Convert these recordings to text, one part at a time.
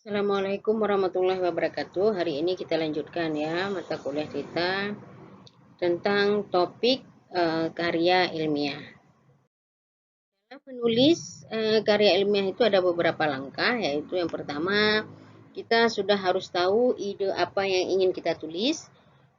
Assalamualaikum warahmatullahi wabarakatuh. Hari ini kita lanjutkan ya mata kuliah kita tentang topik karya ilmiah. Dalam menulis karya ilmiah itu ada beberapa langkah, yaitu yang pertama kita sudah harus tahu ide apa yang ingin kita tulis.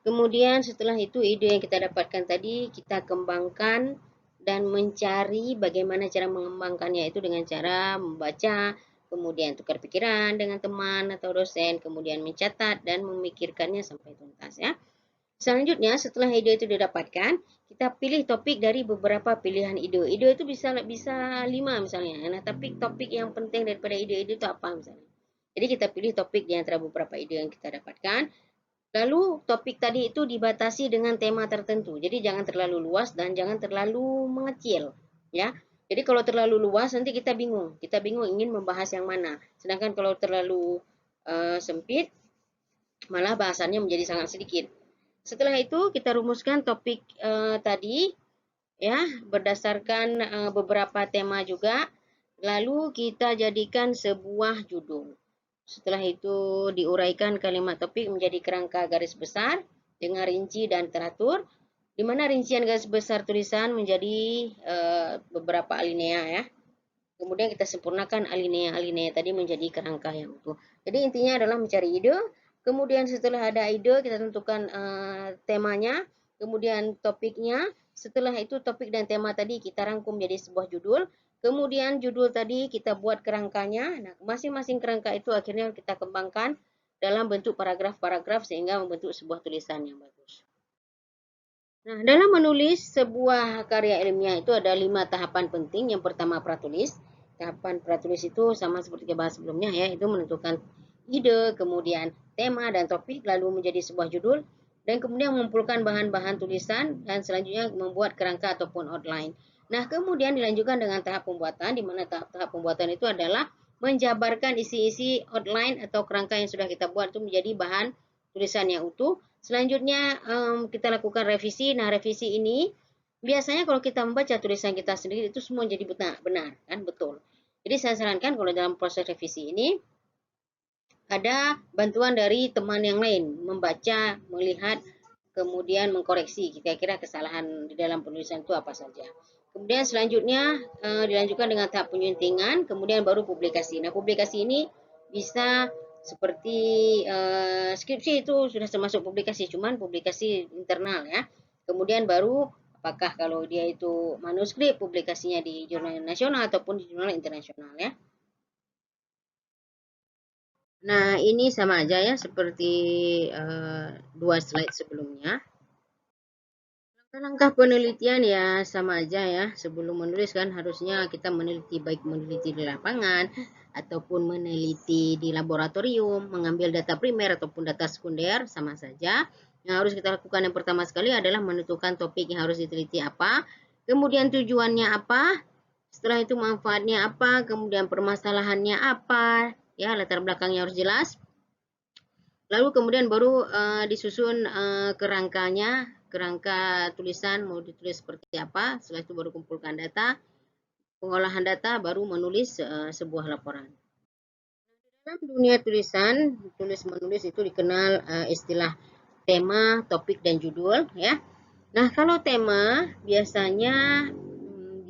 Kemudian setelah itu ide yang kita dapatkan tadi kita kembangkan dan mencari bagaimana cara mengembangkannya itu dengan cara membaca, kemudian tukar pikiran dengan teman atau dosen, kemudian mencatat dan memikirkannya sampai tuntas ya. Selanjutnya, setelah ide itu didapatkan, kita pilih topik dari beberapa pilihan ide. Ide itu bisa 5 misalnya. Nah, tapi topik yang penting daripada ide-ide itu apa misalnya. Jadi kita pilih topik di antara beberapa ide yang kita dapatkan. Lalu topik tadi itu dibatasi dengan tema tertentu. Jadi jangan terlalu luas dan jangan terlalu mengecil, ya. Jadi kalau terlalu luas nanti kita bingung. Kita bingung ingin membahas yang mana. Sedangkan kalau terlalu sempit, malah bahasannya menjadi sangat sedikit. Setelah itu kita rumuskan topik tadi ya berdasarkan beberapa tema juga. Lalu kita jadikan sebuah judul. Setelah itu diuraikan kalimat topik menjadi kerangka garis besar dengan rinci dan teratur, di mana rincian garis besar tulisan menjadi beberapa alinea ya. Kemudian kita sempurnakan alinea-alinea tadi menjadi kerangka yang utuh. Jadi intinya adalah mencari ide, kemudian setelah ada ide kita tentukan temanya, kemudian topiknya, setelah itu topik dan tema tadi kita rangkum jadi sebuah judul, kemudian judul tadi kita buat kerangkanya, nah masing-masing kerangka itu akhirnya kita kembangkan dalam bentuk paragraf-paragraf sehingga membentuk sebuah tulisan yang bagus. Nah, dalam menulis sebuah karya ilmiah itu ada 5 tahapan penting. Yang pertama pratulis. Tahapan pratulis itu sama seperti kita bahas sebelumnya ya, itu menentukan ide, kemudian tema dan topik, lalu menjadi sebuah judul, dan kemudian mengumpulkan bahan-bahan tulisan, dan selanjutnya membuat kerangka ataupun outline. Nah, kemudian dilanjutkan dengan tahap pembuatan, di mana tahap pembuatan itu adalah menjabarkan isi-isi outline atau kerangka yang sudah kita buat itu menjadi bahan tulisan yang utuh. Selanjutnya kita lakukan revisi. Nah, revisi ini biasanya kalau kita membaca tulisan kita sendiri itu semua jadi benar kan, betul. Jadi saya sarankan kalau dalam proses revisi ini ada bantuan dari teman yang lain, membaca, melihat, kemudian mengkoreksi kira-kira kesalahan di dalam penulisan itu apa saja. Kemudian selanjutnya dilanjutkan dengan tahap penyuntingan, kemudian baru publikasi. Nah, publikasi ini bisa seperti skripsi itu sudah termasuk publikasi, cuman publikasi internal ya. Kemudian baru apakah kalau dia itu manuskrip, publikasinya di jurnal nasional ataupun di jurnal internasional ya. Nah, ini sama aja ya seperti dua slide sebelumnya. Langkah penelitian ya sama aja ya. Sebelum menulis kan harusnya kita meneliti, baik meneliti di lapangan ataupun meneliti di laboratorium, mengambil data primer ataupun data sekunder, sama saja. Yang harus kita lakukan yang pertama sekali adalah menentukan topik yang harus diteliti apa, kemudian tujuannya apa, setelah itu manfaatnya apa, kemudian permasalahannya apa, ya latar belakangnya harus jelas. Lalu kemudian baru disusun kerangkanya, kerangka tulisan mau ditulis seperti apa. Setelah itu baru kumpulkan data, pengolahan data, baru menulis sebuah laporan. Dalam dunia tulisan, tulis menulis itu dikenal istilah tema, topik, dan judul ya. Nah, kalau tema biasanya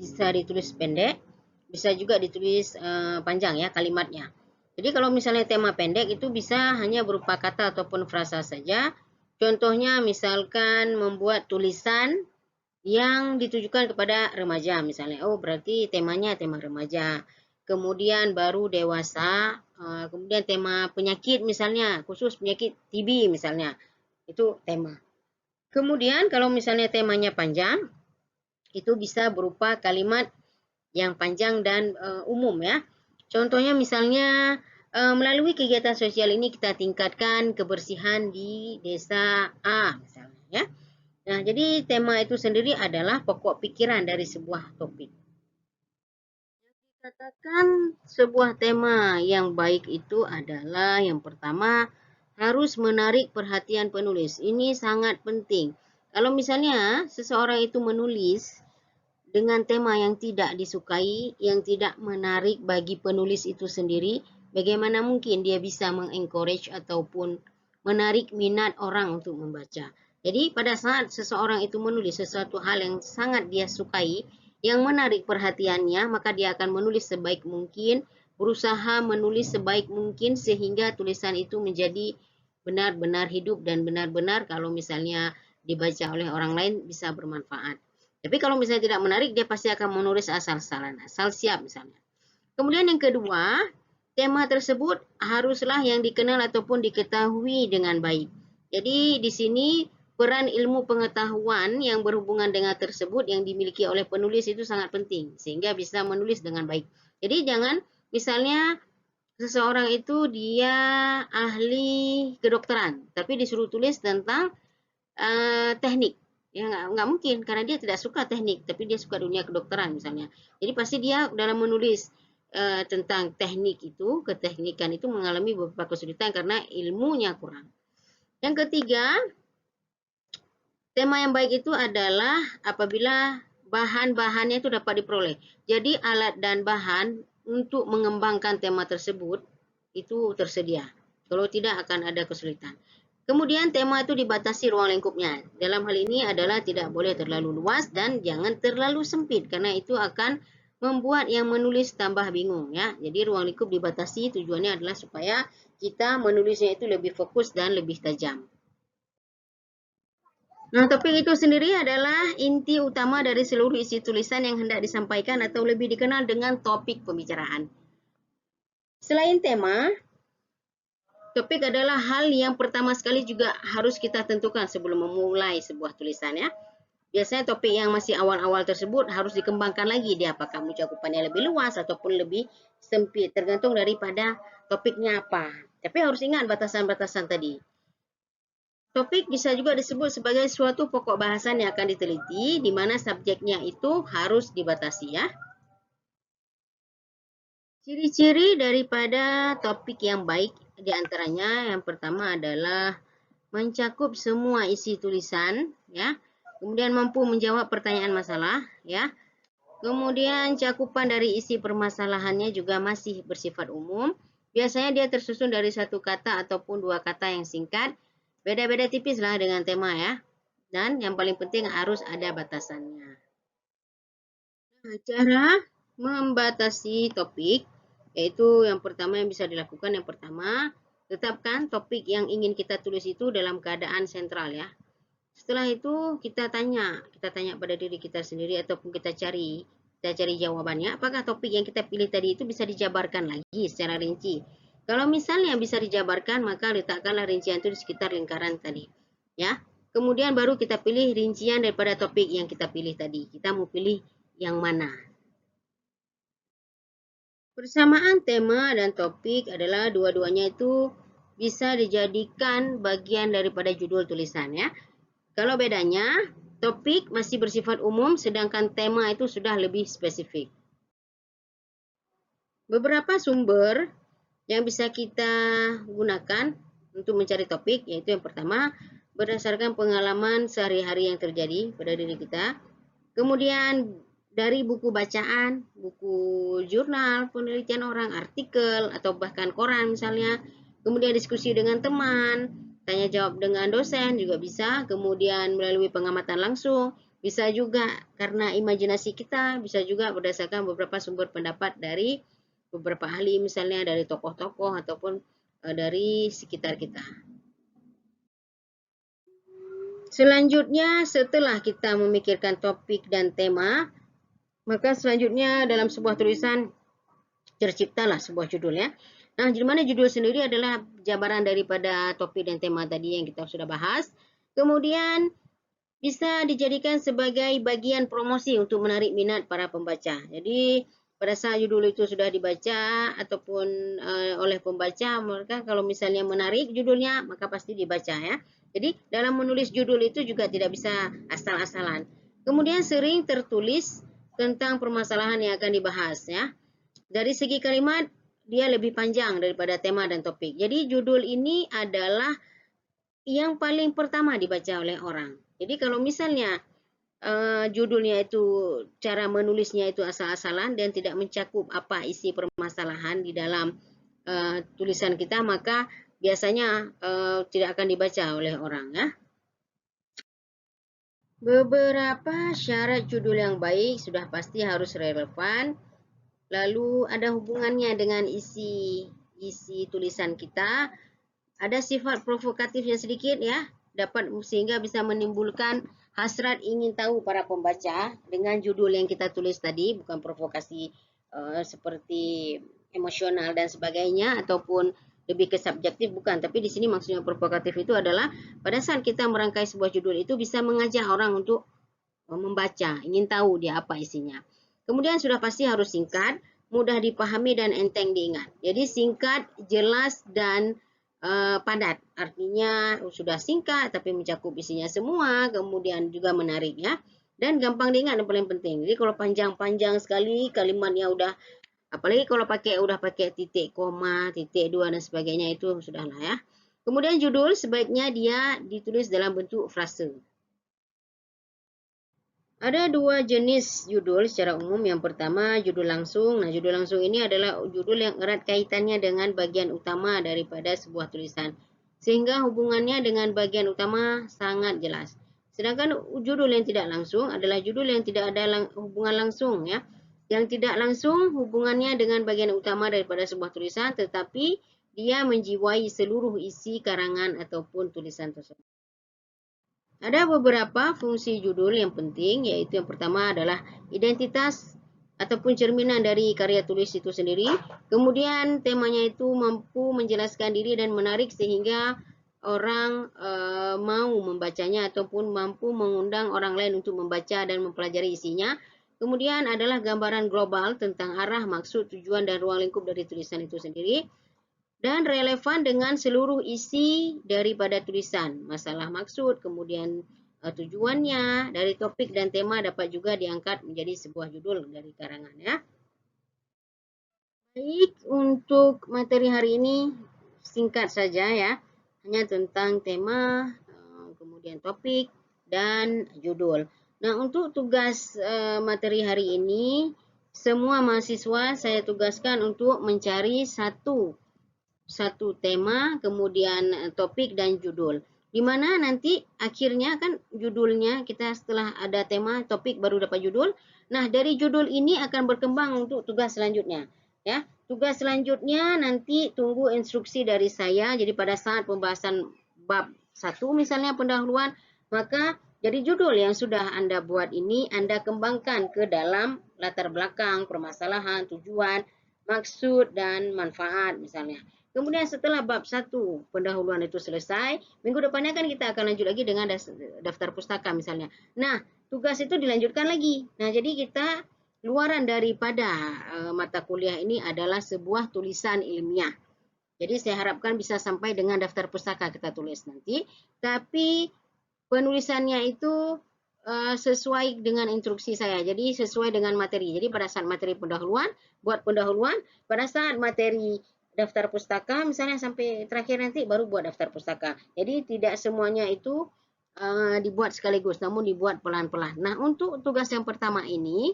bisa ditulis pendek, bisa juga ditulis panjang ya kalimatnya. Jadi kalau misalnya tema pendek itu bisa hanya berupa kata ataupun frasa saja. Contohnya misalkan membuat tulisan yang ditujukan kepada remaja misalnya. Oh, berarti temanya tema remaja. Kemudian baru dewasa, kemudian tema penyakit misalnya, khusus penyakit TB misalnya. Itu tema. Kemudian kalau misalnya temanya panjang, itu bisa berupa kalimat yang panjang dan umum ya. Contohnya misalnya melalui kegiatan sosial ini kita tingkatkan kebersihan di desa A misalnya ya. Nah, jadi tema itu sendiri adalah pokok pikiran dari sebuah topik. Katakan sebuah tema yang baik itu adalah yang pertama harus menarik perhatian penulis. Ini sangat penting. Kalau misalnya seseorang itu menulis dengan tema yang tidak disukai, yang tidak menarik bagi penulis itu sendiri, bagaimana mungkin dia bisa mengencourage ataupun menarik minat orang untuk membaca. Jadi pada saat seseorang itu menulis sesuatu hal yang sangat dia sukai, yang menarik perhatiannya, maka dia akan menulis sebaik mungkin, berusaha menulis sebaik mungkin sehingga tulisan itu menjadi benar-benar hidup dan benar-benar kalau misalnya dibaca oleh orang lain bisa bermanfaat. Tapi kalau misalnya tidak menarik, dia pasti akan menulis asal-asalan, asal siap misalnya. Kemudian yang kedua, tema tersebut haruslah yang dikenal ataupun diketahui dengan baik. Jadi di sini peran ilmu pengetahuan yang berhubungan dengan tersebut yang dimiliki oleh penulis itu sangat penting sehingga bisa menulis dengan baik. Jadi jangan misalnya seseorang itu dia ahli kedokteran tapi disuruh tulis tentang teknik. Ya nggak mungkin karena dia tidak suka teknik tapi dia suka dunia kedokteran misalnya. Jadi pasti dia dalam menulis tentang teknik itu, keteknikan itu mengalami beberapa kesulitan karena ilmunya kurang. Yang ketiga, tema yang baik itu adalah apabila bahan-bahannya itu dapat diperoleh. Jadi alat dan bahan untuk mengembangkan tema tersebut itu tersedia. Kalau tidak akan ada kesulitan. Kemudian tema itu dibatasi ruang lingkupnya. Dalam hal ini adalah tidak boleh terlalu luas dan jangan terlalu sempit karena itu akan membuat yang menulis tambah bingung ya. Jadi ruang lingkup dibatasi tujuannya adalah supaya kita menulisnya itu lebih fokus dan lebih tajam. Nah, topik itu sendiri adalah inti utama dari seluruh isi tulisan yang hendak disampaikan atau lebih dikenal dengan topik pembicaraan. Selain tema, topik adalah hal yang pertama sekali juga harus kita tentukan sebelum memulai sebuah tulisan ya. Biasanya topik yang masih awal-awal tersebut harus dikembangkan lagi dia apakah cakupannya lebih luas ataupun lebih sempit tergantung daripada topiknya apa. Tapi harus ingat batasan-batasan tadi. Topik bisa juga disebut sebagai suatu pokok bahasan yang akan diteliti di mana subjeknya itu harus dibatasi ya. Ciri-ciri daripada topik yang baik diantaranya yang pertama adalah mencakup semua isi tulisan ya. Kemudian mampu menjawab pertanyaan masalah ya. Kemudian cakupan dari isi permasalahannya juga masih bersifat umum. Biasanya dia tersusun dari satu kata ataupun dua kata yang singkat. Beda-beda tipis lah dengan tema ya. Dan yang paling penting harus ada batasannya. Nah, cara membatasi topik yaitu yang pertama yang bisa dilakukan yang pertama tetapkan topik yang ingin kita tulis itu dalam keadaan sentral ya. Setelah itu kita tanya pada diri kita sendiri ataupun kita cari jawabannya apakah topik yang kita pilih tadi itu bisa dijabarkan lagi secara rinci. Kalau misalnya bisa dijabarkan maka letakkanlah rincian itu di sekitar lingkaran tadi ya. Kemudian baru kita pilih rincian daripada topik yang kita pilih tadi. Kita mau pilih yang mana? Persamaan tema dan topik adalah dua-duanya itu bisa dijadikan bagian daripada judul tulisan ya. Kalau bedanya, topik masih bersifat umum sedangkan tema itu sudah lebih spesifik. Beberapa sumber yang bisa kita gunakan untuk mencari topik yaitu yang pertama berdasarkan pengalaman sehari-hari yang terjadi pada diri kita. Kemudian dari buku bacaan, buku jurnal, penelitian orang, artikel, atau bahkan koran misalnya. Kemudian diskusi dengan teman, tanya jawab dengan dosen juga bisa. Kemudian melalui pengamatan langsung, bisa juga karena imajinasi kita, bisa juga berdasarkan beberapa sumber pendapat dari beberapa ahli misalnya dari tokoh-tokoh ataupun dari sekitar kita. Selanjutnya setelah kita memikirkan topik dan tema, maka selanjutnya dalam sebuah tulisan terciptalah sebuah judul ya. Nah, di mana judul sendiri adalah jabaran daripada topik dan tema tadi yang kita sudah bahas. Kemudian bisa dijadikan sebagai bagian promosi untuk menarik minat para pembaca. Jadi pada saat judul itu sudah dibaca ataupun oleh pembaca, maka kalau misalnya menarik judulnya maka pasti dibaca ya. Jadi dalam menulis judul itu juga tidak bisa asal-asalan. Kemudian sering tertulis tentang permasalahan yang akan dibahas ya. Dari segi kalimat dia lebih panjang daripada tema dan topik. Jadi judul ini adalah yang paling pertama dibaca oleh orang. Jadi kalau misalnya judulnya itu cara menulisnya itu asal-asalan dan tidak mencakup apa isi permasalahan di dalam tulisan kita, maka biasanya tidak akan dibaca oleh orang ya. Beberapa syarat judul yang baik sudah pasti harus relevan, lalu ada hubungannya dengan isi tulisan kita, ada sifat provokatifnya sedikit ya, dapat sehingga bisa menimbulkan hasrat ingin tahu para pembaca dengan judul yang kita tulis tadi, bukan provokasi seperti emosional dan sebagainya ataupun lebih ke subjektif, bukan, tapi di sini maksudnya provokatif itu adalah pada saat kita merangkai sebuah judul itu bisa mengajak orang untuk membaca, ingin tahu dia apa isinya. Kemudian sudah pasti harus singkat, mudah dipahami dan enteng diingat. Jadi singkat, jelas dan padat. Artinya sudah singkat tapi mencakup isinya semua, kemudian juga menarik ya. Dan gampang diingat yang paling penting. Jadi kalau panjang-panjang sekali kalimatnya udah, apalagi kalau udah pakai titik koma, titik dua dan sebagainya, itu sudahlah ya. Kemudian judul sebaiknya dia ditulis dalam bentuk frase. Ada dua jenis judul secara umum. Yang pertama judul langsung. Nah, judul langsung ini adalah judul yang erat kaitannya dengan bagian utama daripada sebuah tulisan, sehingga hubungannya dengan bagian utama sangat jelas. Sedangkan judul yang tidak langsung adalah judul yang tidak ada hubungan langsung ya. Yang tidak langsung hubungannya dengan bagian utama daripada sebuah tulisan, tetapi dia menjiwai seluruh isi karangan ataupun tulisan tersebut. Ada beberapa fungsi judul yang penting, yaitu yang pertama adalah identitas ataupun cerminan dari karya tulis itu sendiri. Kemudian temanya itu mampu menjelaskan diri dan menarik sehingga orang mau membacanya ataupun mampu mengundang orang lain untuk membaca dan mempelajari isinya. Kemudian adalah gambaran global tentang arah, maksud, tujuan, dan ruang lingkup dari tulisan itu sendiri. Dan relevan dengan seluruh isi daripada tulisan, masalah, maksud, kemudian tujuannya, dari topik dan tema dapat juga diangkat menjadi sebuah judul dari karangan ya. Baik, untuk materi hari ini singkat saja ya, hanya tentang tema, kemudian topik dan judul. Nah, untuk tugas materi hari ini, semua mahasiswa saya tugaskan untuk mencari satu tema, kemudian topik dan judul. Di mana nanti akhirnya kan judulnya kita setelah ada tema, topik, baru dapat judul. Nah, dari judul ini akan berkembang untuk tugas selanjutnya. Ya, tugas selanjutnya nanti tunggu instruksi dari saya. Jadi pada saat pembahasan bab 1 misalnya pendahuluan, maka dari judul yang sudah Anda buat ini Anda kembangkan ke dalam latar belakang, permasalahan, tujuan, maksud dan manfaat misalnya. Kemudian setelah bab 1 pendahuluan itu selesai, minggu depannya kan kita akan lanjut lagi dengan daftar pustaka misalnya. Nah, tugas itu dilanjutkan lagi. Nah, jadi kita luaran daripada mata kuliah ini adalah sebuah tulisan ilmiah. Jadi saya harapkan bisa sampai dengan daftar pustaka kita tulis nanti. Tapi penulisannya itu sesuai dengan instruksi saya. Jadi sesuai dengan materi. Jadi pada saat materi pendahuluan, buat pendahuluan. Pada saat materi daftar pustaka misalnya sampai terakhir nanti baru buat daftar pustaka. Jadi tidak semuanya itu dibuat sekaligus, namun dibuat pelan-pelan. Nah, untuk tugas yang pertama ini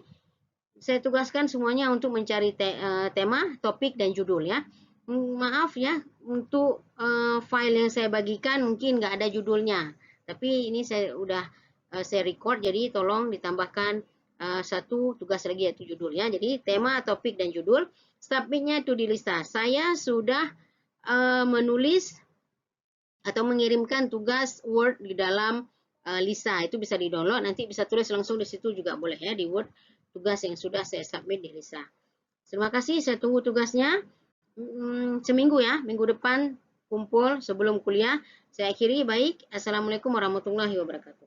saya tugaskan semuanya untuk mencari tema, topik dan judul ya. Maaf ya, untuk file yang saya bagikan mungkin nggak ada judulnya. Tapi ini saya udah saya record, jadi tolong ditambahkan satu tugas lagi yaitu judul ya. Jadi tema, topik dan judul. Submitnya itu di Lisa. Saya sudah menulis atau mengirimkan tugas Word di dalam Lisa. Itu bisa di-download, nanti bisa tulis langsung di situ juga boleh ya, di Word, tugas yang sudah saya submit di Lisa. Terima kasih, saya tunggu tugasnya. Seminggu ya, minggu depan kumpul sebelum kuliah. Saya akhiri, baik. Assalamualaikum warahmatullahi wabarakatuh.